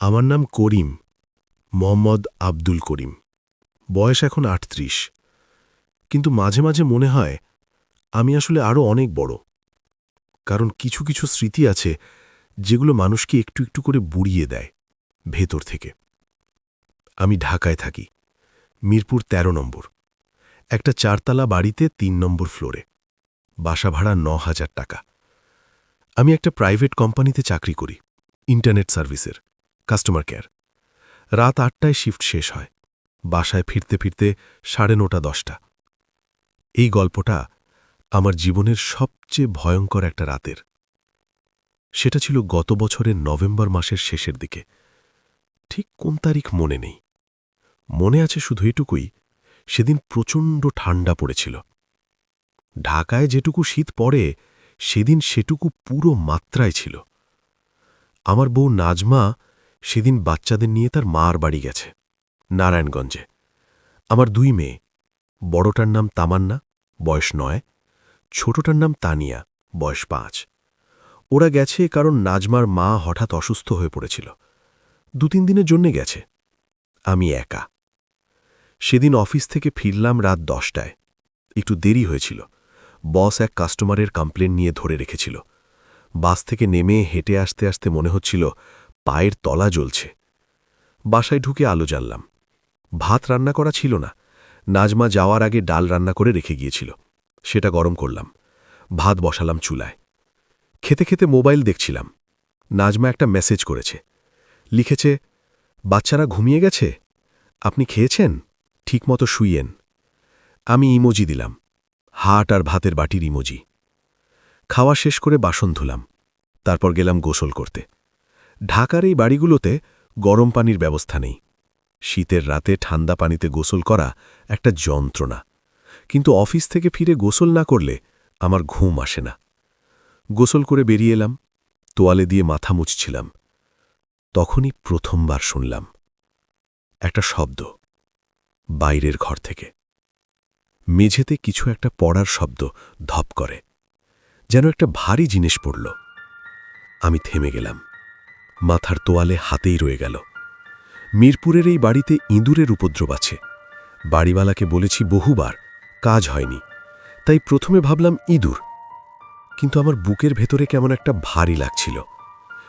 আমার নাম করিম, মোহাম্মদ আব্দুল করিম। বয়স এখন ৩৮। কিন্তু মাঝে মাঝে মনে হয় আমি আসলে আরও অনেক বড়। কারণ কিছু কিছু স্মৃতি আছে যেগুলো মানুষকে একটু একটু করে বুড়িয়ে দেয় ভেতর থেকে। আমি ঢাকায় থাকি, মিরপুর ১৩ নম্বর, একটা ৪তলা বাড়িতে ৩ নম্বর ফ্লোরে। বাসা ভাড়া ৯,০০০ টাকা। আমি একটা প্রাইভেট কোম্পানিতে চাকরি করি, ইন্টারনেট সার্ভিসের কাস্টমার কেয়ার। রাত ৮টায় শিফট শেষ হয়, বাসায় ফিরতে ফিরতে ৯:৩০-১০টা। এই গল্পটা আমার জীবনের সবচেয়ে ভয়ঙ্কর একটা রাতের। সেটা ছিল গত বছরের নভেম্বর মাসের শেষের দিকে। ঠিক কোন তারিখ মনে নেই, মনে আছে শুধু এটুকুই, সেদিন প্রচণ্ড ঠান্ডা পড়েছিল। ঢাকায় যেটুকু শীত পড়ে সেদিন সেটুকু পুরো মাত্রায় ছিল। আমার বউ নাজমা সেদিন বাচ্চাদের নিয়ে তার মার বাড়ি গেছে, নারায়ণগঞ্জে। আমার ২ মেয়ে, বড়টার নাম তামান্না, বয়স ৯, ছোটটার নাম তানিয়া, বয়স ৫। ওরা গেছে কারণ নাজমার মা হঠাৎ অসুস্থ হয়ে পড়েছিল। ২-৩ দিনের জন্যে গেছে। আমি একা। সেদিন অফিস থেকে ফিরলাম রাত ১০টায়। একটু দেরি হয়েছিল। বস এক কাস্টমারের কমপ্লেন নিয়ে ধরে রেখেছিল। বাস থেকে নেমে হেঁটে আসতে আসতে মনে হচ্ছিল পায়ের তলা জ্বলছে। বাসায় ঢুকে আলো জ্বাললাম। ভাত রান্না করা ছিল না। নাজমা যাওয়ার আগে ডাল রান্না করে রেখে গিয়েছিল, সেটা গরম করলাম। ভাত বসালাম চুলায়। খেতে খেতে মোবাইল দেখছিলাম। নাজমা একটা মেসেজ করেছে। লিখেছে, বাচ্চারা ঘুমিয়ে গেছে, আপনি খেয়েছেন, ঠিকমতো শুইয়েন। আমি ইমোজি দিলাম, হাট আর ভাতের বাটির ইমোজি। খাওয়া শেষ করে বাসন ধুলাম, তারপর গেলাম গোসল করতে। ঢাকার এই বাড়িগুলোতে গরম পানির ব্যবস্থা নেই। শীতের রাতে ঠান্ডা পানিতে গোসল করা একটা যন্ত্রণা। কিন্তু অফিস থেকে ফিরে গোসল না করলে আমার ঘুম আসে না। গোসল করে বেরিয়ে এলাম, তোয়ালে দিয়ে মাথা মুছছিলাম। তখনই প্রথমবার শুনলাম একটা শব্দ বাইরের ঘর থেকে। মেঝেতে কিছু একটা পড়ার শব্দ ধপ করে, যেন একটা ভারী জিনিস পড়ল। আমি থেমে গেলাম, মাথার তোয়ালে হাতেই রয়ে গেল। মিরপুরের এই বাড়িতে ইঁদুরের উপদ্রব আছে। বাড়িওয়ালাকে বলেছি বহুবার, কাজ হয়নি। তাই প্রথমে ভাবলাম ইঁদুর, কিন্তু আমার বুকের ভেতরে কেমন একটা ভারী লাগছিল।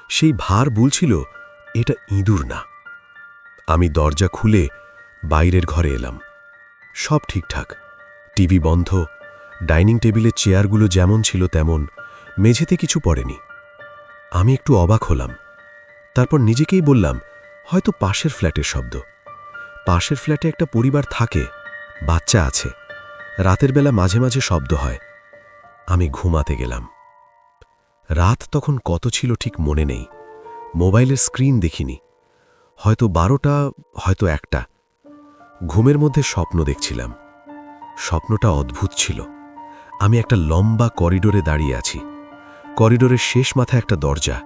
সেই ভার বলছিল এটা ইঁদুর না। আমি দরজা খুলে বাইরের ঘরে এলাম। সব ঠিকঠাক, টিভি বন্ধ, ডাইনিং টেবিলের চেয়ারগুলো যেমন ছিল তেমন, মেঝেতে কিছু পড়েনি। আমি একটু অবাক হলাম। তারপর নিজেকেই বললাম, হয়তো পাশের ফ্ল্যাটের শব্দ। পাশের ফ্ল্যাটে একটা পরিবার থাকে, বাচ্চা আছে, রাতের বেলা মাঝে মাঝে শব্দ হয়। আমি ঘুমাতে গেলাম। রাত তখন কত ছিল ঠিক মনে নেই। মোবাইলের স্ক্রিন দেখিনি। হয়তো ১২টা, হয়তো ১টা। ঘুমের মধ্যে স্বপ্ন দেখছিলাম। স্বপ্নটা অদ্ভুত ছিল। আমি একটা লম্বা করিডোরে দাঁড়িয়ে আছি। করিডোরের শেষ মাথায় একটা দরজা।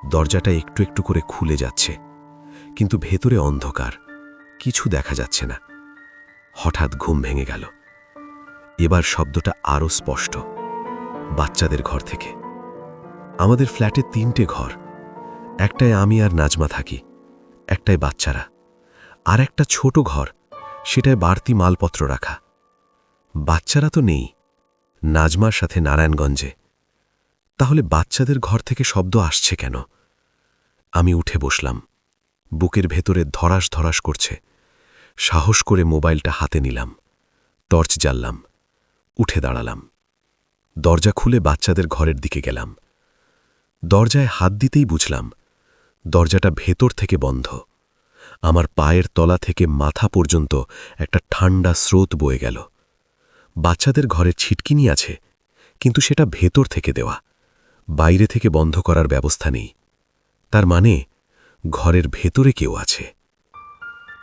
দরজাটা একটু একটু করে খুলে যাচ্ছে, কিন্তু ভেতরে অন্ধকার, কিছু দেখা যাচ্ছে না। হঠাৎ ঘুম ভেঙে গেল। এবার শব্দটা আরও স্পষ্ট, বাচ্চাদের ঘর থেকে। আমাদের ফ্ল্যাটে ৩টে ঘর। একটায় আমি আর নাজমা থাকি, একটায় বাচ্চারা, আর একটা ছোট ঘর, সেটায় বাড়তি মালপত্র রাখা। বাচ্চারা তো নেই, নাজমার সাথে নারায়ণগঞ্জে। তাহলে বাচ্চাদের ঘর থেকে শব্দ আসছে কেন? আমি উঠে বসলাম। বুকের ভেতরে ধরাস ধরাস করছে। সাহস করে মোবাইলটা হাতে নিলাম, টর্চ জ্বাললাম, উঠে দাঁড়ালাম। দরজা খুলে বাচ্চাদের ঘরের দিকে গেলাম। দরজায় হাত দিতেই বুঝলাম দরজাটা ভেতর থেকে বন্ধ। আমার পায়ের তলা থেকে মাথা পর্যন্ত একটা ঠান্ডা স্রোত বয়ে গেল। বাচ্চাদের ঘরে ছিটকিনি আছে, কিন্তু সেটা ভেতর থেকে দেওয়া, বাইরে থেকে বন্ধ করার ব্যবস্থা নেই। তার মানে ঘরের ভেতরে কেউ আছে।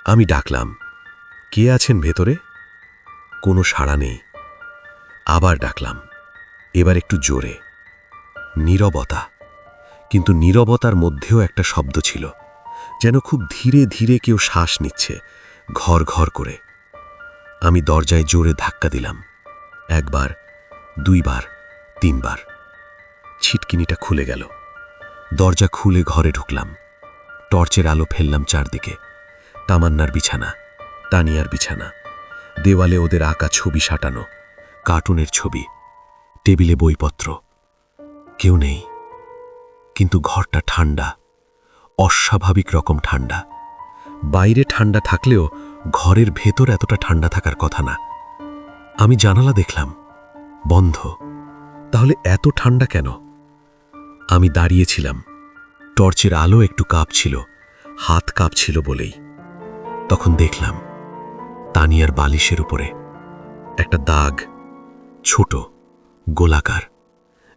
আমি ডাকলাম, কে আছেন ভেতরে? কোনো সাড়া নেই। আবার ডাকলাম, এবার একটু জোরে। নীরবতা। কিন্তু নীরবতার মধ্যেও একটা শব্দ ছিল, যেন খুব ধীরে ধীরে কেউ শ্বাস নিচ্ছে, ঘর ঘর করে। আমি দরজায় জোরে ধাক্কা দিলাম। ১ বার, ২ বার, ৩ বার। ছিটকিনিটা খুলে গেল। দরজা খুলে ঘরে ঢুকলাম। টর্চের আলো ফেললাম চারদিকে। তামান্নার বিছানা, তানিয়ার বিছানা, দেওয়ালে ওদের আঁকা ছবি সাঁটানো, কার্টুনের ছবি, টেবিলে বইপত্র। কেউ নেই, কিন্তু ঘরটা ঠান্ডা, অস্বাভাবিক রকম ঠান্ডা। বাইরে ঠান্ডা থাকলেও ঘরের ভেতর এতটা ঠান্ডা থাকার কথা না। আমি জানালা দেখলাম, বন্ধ। তাহলে এত ঠান্ডা কেন? আমি দাঁড়িয়েছিলাম, টর্চের আলো একটু কাঁপছিল, হাত কাঁপছিল বলেই। তখন দেখলাম তানিয়ার বালিশের উপরে একটা দাগ, ছোট, গোলাকার,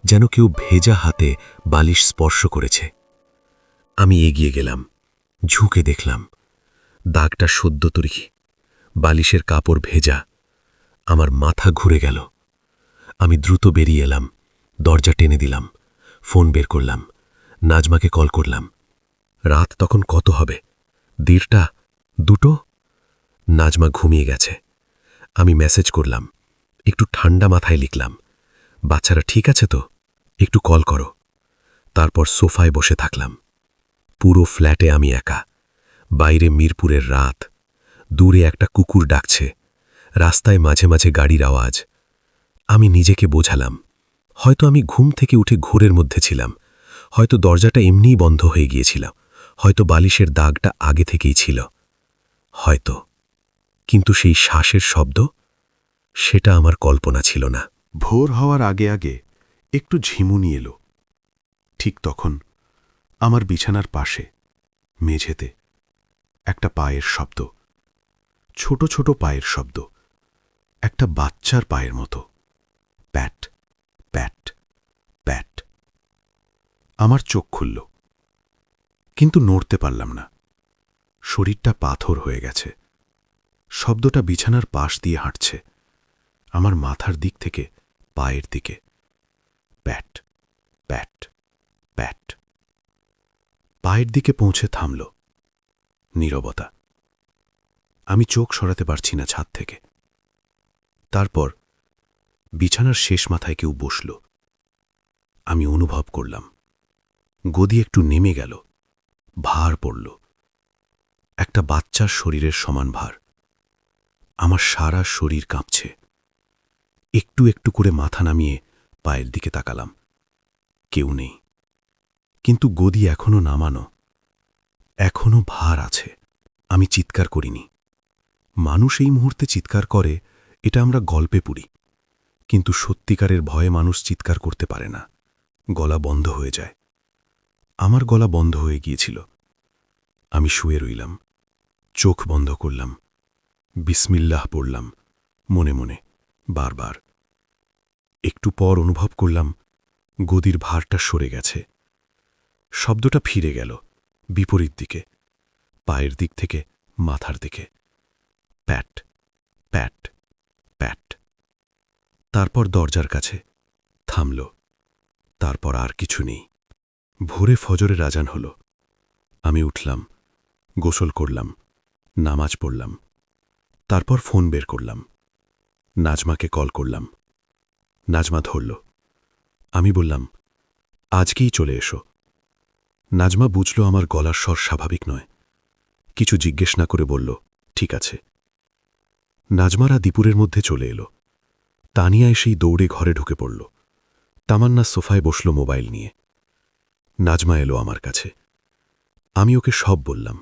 যেন কেউ ভেজা হাতে বালিশ স্পর্শ করেছে। আমি এগিয়ে গেলাম, ঝুঁকে দেখলাম দাগটা সদ্য তৈরি, বালিশের কাপড় ভেজা। আমার মাথা ঘুরে গেল। আমি দ্রুত বেরিয়ে এলাম, দরজা টেনে দিলাম, ফোন বের করলাম, নাজমাকে কল করলাম। রাত তখন কত হবে? 1:30, 2? নাজমা ঘুমিয়ে গেছে। আমি মেসেজ করলাম, একটু ঠান্ডা মাথায় লিখলাম, বাচ্চারা ঠিক আছে তো? একটু কল করো। তারপর সোফায় বসে থাকলাম। পুরো ফ্ল্যাটে আমি একা। বাইরে মিরপুরের রাত, দূরে একটা কুকুর ডাকছে, রাস্তায় মাঝে মাঝে গাড়ির আওয়াজ। আমি নিজেকে বোঝালাম, হয়তো আমি ঘুম থেকে উঠে ঘোরের মধ্যে ছিলাম, হয়তো দরজাটা এমনিই বন্ধ হয়ে গিয়েছিল, হয়তো বালিশের দাগটা আগে থেকেই ছিল, হয়তো। কিন্তু সেই শ্বাসের শব্দ, সেটা আমার কল্পনা ছিল না। ভোর হওয়ার আগে আগে একটু ঝিমুনি এলো। ঠিক তখন আমার বিছানার পাশে মেঝেতে একটা পায়ের শব্দ, ছোট ছোট পায়ের শব্দ, একটা বাচ্চার পায়ের মতো, প্যাট প্যাট প্যাট। আমার চোখ খুলল, কিন্তু নড়তে পারলাম না। শরীরটা পাথর হয়ে গেছে। শব্দটা বিছানার পাশ দিয়ে হাঁটছে, আমার মাথার দিক থেকে পায়ের দিকে। প্যাট প্যাট প্যাট। পায়ের দিকে পৌঁছে থামল। নীরবতা। আমি চোখ সরাতে পারছি না ছাদ থেকে। তারপর বিছানার শেষ মাথায় কেউ বসল। আমি অনুভব করলাম গদি একটু নেমে গেল, ভার পড়ল, একটা বাচ্চার শরীরের সমান ভার। আমার সারা শরীর কাঁপছে। একটু একটু করে মাথা নামিয়ে পায়ের দিকে তাকালাম। কেউ নেই, কিন্তু গদি এখনো নামানো, এখনো ভার আছে। আমি চিৎকার করিনি। মানুষ এই মুহূর্তে চিৎকার করে এটা আমরা গল্পে পড়ি, কিন্তু সত্যিকারের ভয়ে মানুষ চিৎকার করতে পারে না, গলা বন্ধ হয়ে যায়। আমার গলা বন্ধ হয়ে গিয়েছিল। আমি শুয়ে রইলাম, চোখ বন্ধ করলাম, বিসমিল্লাহ পড়লাম মনে মনে বারবার। একটু পর অনুভব করলাম গদির ভারটা সরে গেছে। শব্দটা ফিরে গেল বিপরীত দিকে, পায়ের দিক থেকে মাথার দিকে। প্যাট প্যাট প্যাট। তারপর দরজার কাছে থামল। তারপর আর কিছু নেই। ভোরে ফজরের আজান হল। আমি উঠলাম, গোসল করলাম, নামাজ পড়লাম। তারপর ফোন বের করলাম, নাজমাকে কল করলাম। নাজমা ধরল। আমি বললাম, আজকেই চলে এসো। নাজমা বুঝল আমার গলার স্বর স্বাভাবিক নয়। কিছু জিজ্ঞেস না করে বলল, ঠিক আছে। নাজমারা দীপুরের মধ্যে চলে এলো। তানিয়া এসেই দৌড়ে ঘরে ঢুকে পড়ল। তামান্না সোফায় বসল মোবাইল নিয়ে। নাজমা এলো আমার কাছে। আমি ওকে সব বললাম,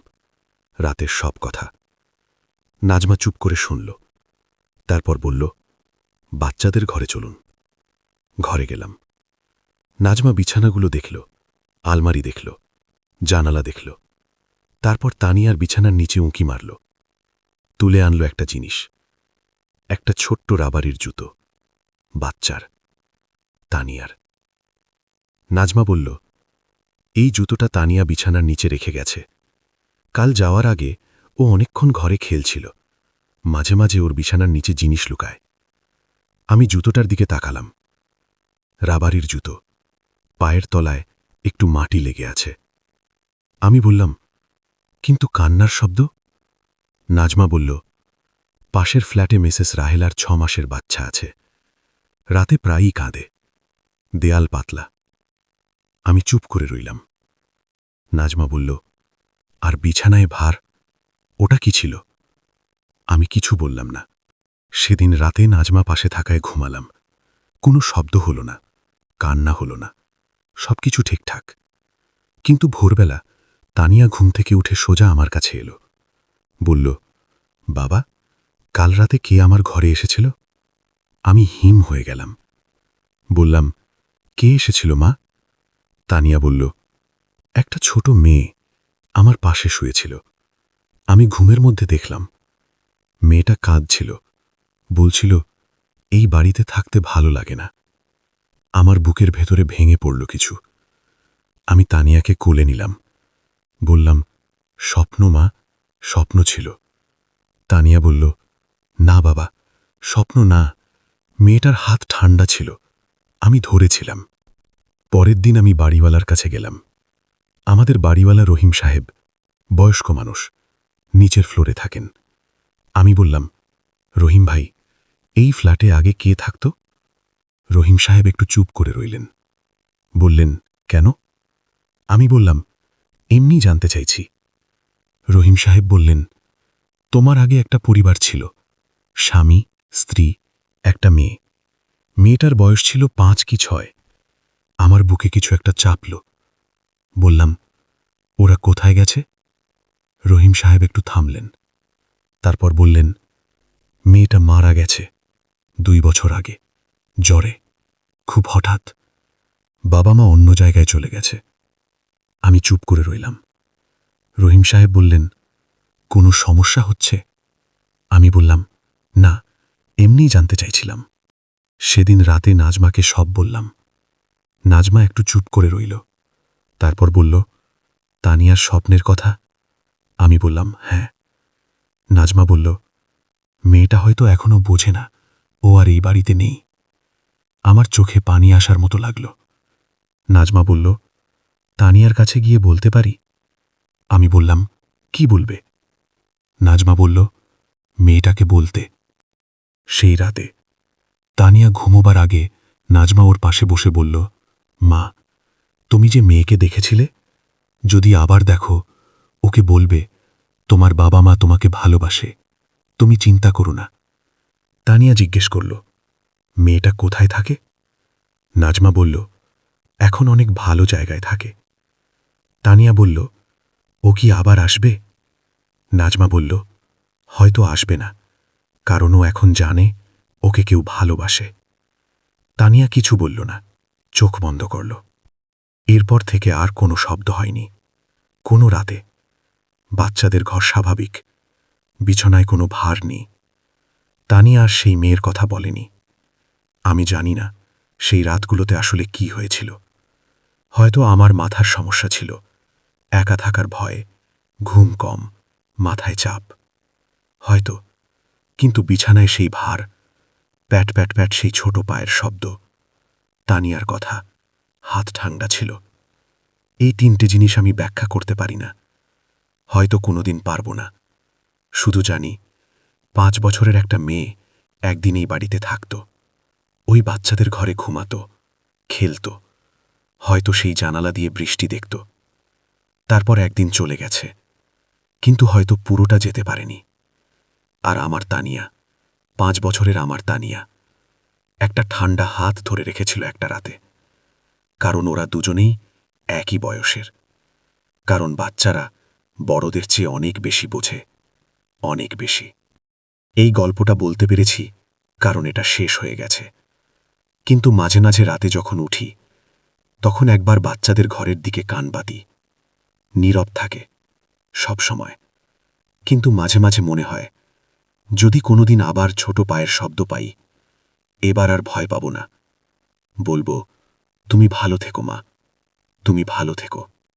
রাতের সব কথা। নাজমা চুপ করে শুনল। তারপর বলল, বাচ্চাদের ঘরে চলুন। ঘরে গেলাম। নাজমা বিছানাগুলো দেখল, আলমারি দেখল, জানালা দেখল। তারপর তানিয়ার বিছানার নিচে উঁকি মারল। তুলে আনল একটা জিনিস, একটা ছোট্ট রাবারের জুতো, বাচ্চার, তানিয়ার। নাজমা বলল, এই জুতোটা তানিয়া বিছানার নিচে রেখে গেছে। কাল যাওয়ার আগে ও অনেকক্ষণ ঘরে খেলছিল, মাঝে মাঝে ওর বিছানার নিচে জিনিস লুকায়। আমি জুতোটার দিকে তাকালাম। রাবারের জুতো, পায়ের তলায় একটু মাটি লেগে আছে। আমি বললাম, কিন্তু কান্নার শব্দ? নাজমা বলল, পাশের ফ্ল্যাটে মিসেস রাহেলার 6 মাসের বাচ্চা আছে, রাতে প্রায়ই কাঁদে, দেয়াল পাতলা। আমি চুপ করে রইলাম। নাজমা বলল, আর বিছানায় ভার, ওটা কি ছিল? আমি কিছু বললাম না। সেদিন রাতে নাজমা পাশে থাকায় ঘুমালাম। কোনো শব্দ হলো না, কান্না হলো না, সবকিছু ঠিকঠাক। কিন্তু ভোরবেলা তানিয়া ঘুম থেকে উঠে সোজা আমার কাছে এলো। বলল, বাবা, কাল রাতে কে আমার ঘরে এসেছিল? আমি হিম হয়ে গেলাম। বললাম, কে এসেছিল মা? তানিয়া বলল, একটা ছোট মেয়ে আমার পাশে শুয়েছিল। আমি ঘুমের মধ্যে দেখলাম মেয়েটা কাঁদছিল, বলছিল, এই বাড়িতে থাকতে ভালো লাগে না। আমার বুকের ভেতরে ভেঙে পড়ল কিছু। আমি তানিয়াকে কোলে নিলাম। বললাম, স্বপ্ন মা, স্বপ্ন ছিল। তানিয়া বলল, না বাবা, স্বপ্ন না। মেয়েটার হাত ঠান্ডা ছিল, আমি ধরেছিলাম। পরের দিন আমি বাড়িওয়ালার কাছে গেলাম। আমাদের বাড়িওয়ালা রহিম সাহেব, বয়স্ক মানুষ, নিচের ফ্লোরে থাকেন। আমি বললাম, রহিম ভাই, এই ফ্ল্যাটে আগে কে থাকত? রহিম সাহেব একটু চুপ করে রইলেন। বললেন, কেন? আমি বললাম, এমনি জানতে চাইছি। রহিম সাহেব বললেন, তোমার আগে একটা পরিবার ছিল, স্বামী, স্ত্রী, একটা মেয়ে। মেয়েটার বয়স ছিল 5 কি 6। আমার বুকে কিছু একটা চাপল। বললাম, ওরা কোথায় গেছে? রহিম সাহেব একটু থামলেন। তারপর বললেন, মেয়েটা মারা গেছে 2 বছর আগে, জ্বরে, খুব হঠাৎ। বাবা মা অন্য জায়গায় চলে গেছে। আমি চুপ করে রইলাম। রহিম সাহেব বললেন, কোনো সমস্যা হচ্ছে? আমি বললাম, না, এমনিই জানতে চাইছিলাম। সেদিন রাতে নাজমাকে সব বললাম। নাজমা একটু চুপ করে রইল। তারপর বলল, তানিয়ার স্বপ্নের কথা? আমি বললাম, হ্যাঁ। নাজমা বলল, মেয়েটা হয়তো এখনো বোঝে না ও আর এই বাড়িতে নেই। আমার চোখে পানি আসার মতো লাগল। নাজমা বলল, তানিয়ার কাছে গিয়ে বলতে পারি? আমি বললাম, কি বলবে? নাজমা বলল, মেয়েটাকে বলতে। সেই রাতে তানিয়া ঘুমোবার আগে নাজমা ওর পাশে বসে বলল, মা, তুমি যে মেয়েকে দেখেছিলে, যদি আবার দেখো, ওকে বলবে তোমার বাবা মা তোমাকে ভালোবাসে, তুমি চিন্তা করো না। তানিয়া জিজ্ঞেস করল, মেয়েটা কোথায় থাকে? নাজমা বলল, এখন অনেক ভালো জায়গায় থাকে। তানিয়া বলল, ও কি আবার আসবে? নাজমা বলল, হয়তো আসবে না, কারণ ও এখন জানে ওকে কেউ ভালোবাসে। তানিয়া কিছু বলল না, চোখ বন্ধ করল। এরপর থেকে আর কোনো শব্দ হয়নি। কোনো রাতে বাচ্চাদের ঘর স্বাভাবিক, বিছানায় কোনো ভার নেই। তানিয়া আর সেই মেয়ের কথা বলেনি। আমি জানি না সেই রাতগুলোতে আসলে কি হয়েছিল। হয়তো আমার মাথার সমস্যা ছিল, একা থাকার ভয়ে, ঘুম কম, মাথায় চাপ। হয়তো, কিন্তু বিছানায় সেই ভার, প্যাট প্যাট প্যাট সেই ছোট পায়ের শব্দ, তানিয়ার কথা, হাত ঠান্ডা ছিল। এই 3টে জিনিস আমি ব্যাখ্যা করতে পারি না, হয়তো কোনোদিন পারব না। শুধু জানি 5 বছরের একটা মেয়ে একদিন এই বাড়িতে থাকত, ওই বাচ্চাদের ঘরে ঘুমাত, খেলত, হয়তো সেই জানালা দিয়ে বৃষ্টি দেখত। তারপর একদিন চলে গেছে, কিন্তু হয়তো পুরোটা যেতে পারেনি। আর আমার তানিয়া, 5 বছরের আমার তানিয়া, একটা ঠান্ডা হাত ধরে রেখেছিল একটা রাতে। কারণ ওরা দুজনেই একই বয়সের। কারণ বাচ্চারা বড়দের চেয়ে অনেক বেশি বোঝে, অনেক বেশি। এই গল্পটা বলতে পেরেছি কারণ এটা শেষ হয়ে গেছে। কিন্তু মাঝে মাঝে রাতে যখন উঠি, তখন একবার বাচ্চাদের ঘরের দিকে কান পাতি। নীরব থাকে সব সময়, কিন্তু মাঝে মাঝে মনে হয়, যদি কোনোদিন আবার ছোট পায়ের শব্দ পাই, এবার আর ভয় পাব না। বলবো, তুমি ভালো থেকো মা, তুমি ভালো থেকো।